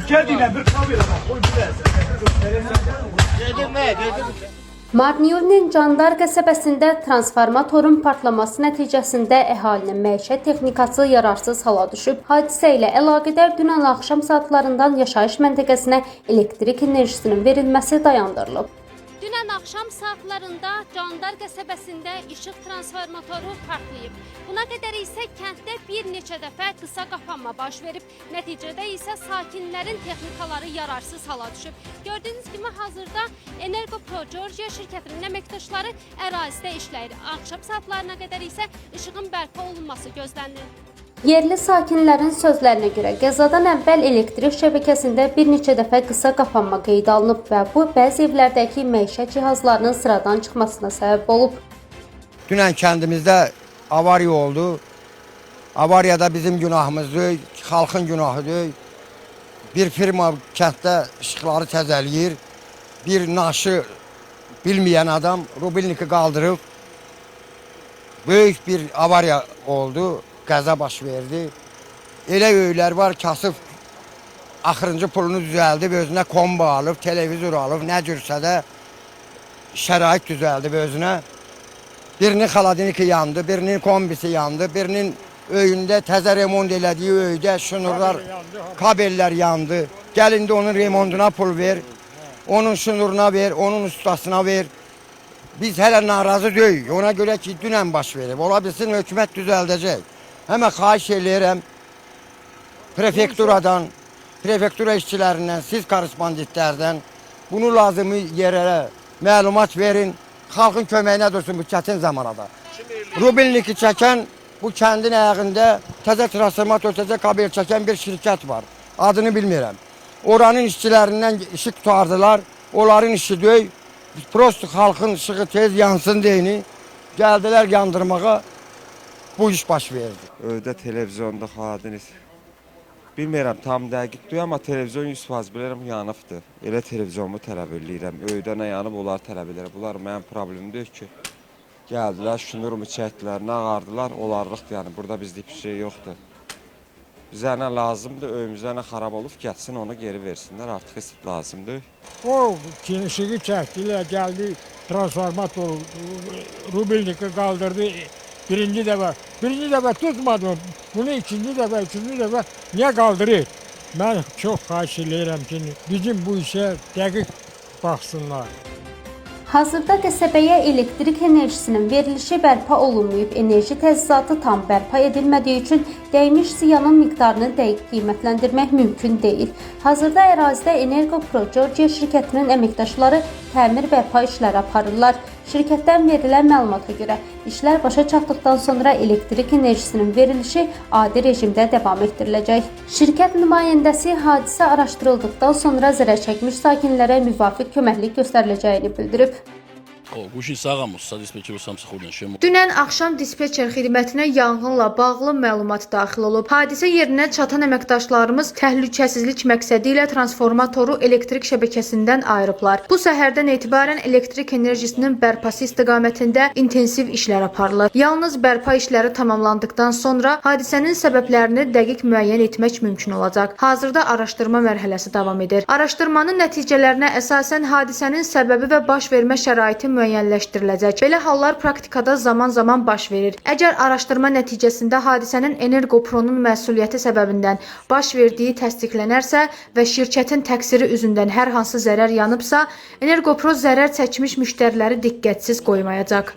Geldiler bir kamera bak. Marniyolinin Candar qəsəbəsində transformatorun partlaması nəticəsində əhalinin məişət texnikası yararsız hala düşüb. Hadisə ilə əlaqədar dünən axşam saatlarından yaşayış məntəqəsinə elektrik enerjisinin verilməsi dayandırılıb. Dünən axşam saatlarında Candar qəsəbəsində işıq transformatoru partlayıb. Buna qədər isə kənddə bir neçə dəfə qısa qapanma baş verib. Nəticədə isə sakinlərin texnikaları yararsız hala düşüb. Gördüyünüz kimi hazırda Energopro Georgia şirkətinin əməkdaşları ərazidə işləyir. Axşam saatlarına qədər isə işığın bərpa olunması gözlənilir. Yerli sakinlərin sözlərinə görə qəzadan əvvəl elektrik şəbəkəsində bir neçə dəfə qısa qapanma qeydə alınıb və bu bəzi evlərdəki məişət cihazlarının sıradan çıxmasına səbəb olub. Dünən kəndimizdə avariya oldu. Avariyada bizim günahımızdır, xalqın günahıdır. Bir firma kənddə işıqları təzələyir. Bir naşı bilməyən adam rubilniki qaldırıb. Böyük bir avariya oldu. Qəza baş verdi. Elə öylər var, kasıb axırıncı pulunu düzəldib, özünə komba alıb, televizor alıb, nə cürsə də şərait düzəldib özünə. Birinin xaladiniki yandı, birinin kombisi yandı, birinin öyündə təzə remont elədiyi öydə şunurlar, kabellər yandı. Gəl indi onun remontuna pul ver, onun şunuruna ver, onun ustasına ver. Biz hələ narazı deyik, ona görə ki, dünən baş verib. Ola bilsin, hökumət düzəldəcək. Həmə xahiş eləyirəm prefekturadan, prefektura işçilərindən, siz korrespondentlərdən bunu lazımı yerlərə məlumat verin. Xalqın köməyinə dursun bu çətin zamanada. Rubilniki çəkən bu kəndin ayağında təzə transformator, təzə kabel çəkən bir şirkət var. Adını bilmirəm. Oranın işçilərindən işıq tutardılar. Onların işi deyil. Prosto xalqın işığı tez yansın deyini. Gəldilər yandırmağa. Bu iş baş verdi. Öydə televizyonda xadiniz. Bilmirəm tam dəqiq deyil, amma televizyon 100% bilirəm yanıbdır. Elə televizyonumu tələb edirəm. Öydə nə yanıb, onlar tələb edirəm. Bunlar mənim problemim deyil ki. Gəldilər, şunurumu çəkdilər, nə ağardılar, onlarlıqdır. Yəni burada bizlik bir şey yoxdur. Bizə nə lazımdır, öyümüzə nə xarab olub, gəlsin onu geri versinlər. Artıq heç lazımdır. O işığı çəkdilər, gəldi transformator rubilniki qaldırdı. Birinci dəfə tutmadım. Bunu ikinci dəfə niyə qaldırır? Mən çox xahiş edirəm ki, bizim bu işə dəqiq baxsınlar. Hazırda qəsəbəyə elektrik enerjisinin verilişi bərpa olunmayıb, enerji təchizatı tam bərpa edilmədiyi üçün dəymiş ziyanın miqdarını dəqiq qiymətləndirmək mümkün deyil. Hazırda ərazidə Energopro Georgia şirkətinin əməkdaşları təmir bərpa işləri aparırlar. Şirkətdən verilən məlumata görə işlər başa çatdıqdan sonra elektrik enerjisinin verilişi adi rejimdə davam etdiriləcək. Şirkət nümayəndəsi hadisə araşdırıldıqdan sonra zərər çəkmiş sakinlərə müvafiq köməklik göstəriləcəyini bildirib. Dünən axşam dispetçer xidmətinə yanğınla bağlı məlumat daxil olub. Hadisə yerinə çatan əməkdaşlarımız təhlükəsizlik məqsədi ilə transformatoru elektrik şəbəkəsindən ayırıblar. Bu səhərdən etibarən elektrik enerjisinin bərpası istiqamətində intensiv işlər aparılır. Yalnız bərpa işləri tamamlandıqdan sonra hadisənin səbəblərini dəqiq müəyyən etmək mümkün olacaq. Hazırda araşdırma mərhələsi davam edir. Araşdırmanın nəticələrinə əsasən hadisənin səbəbi və baş vermə şəraiti müəyyənləşdiriləcək. Belə hallar praktikada zaman-zaman baş verir. Əgər araşdırma nəticəsində hadisənin Energopronun məsuliyyəti səbəbindən baş verdiyi təsdiqlənərsə və şirkətin təqsiri üzündən hər hansı zərər yanıbsa, Energopro zərər çəkmiş müştəriləri diqqətsiz qoymayacaq.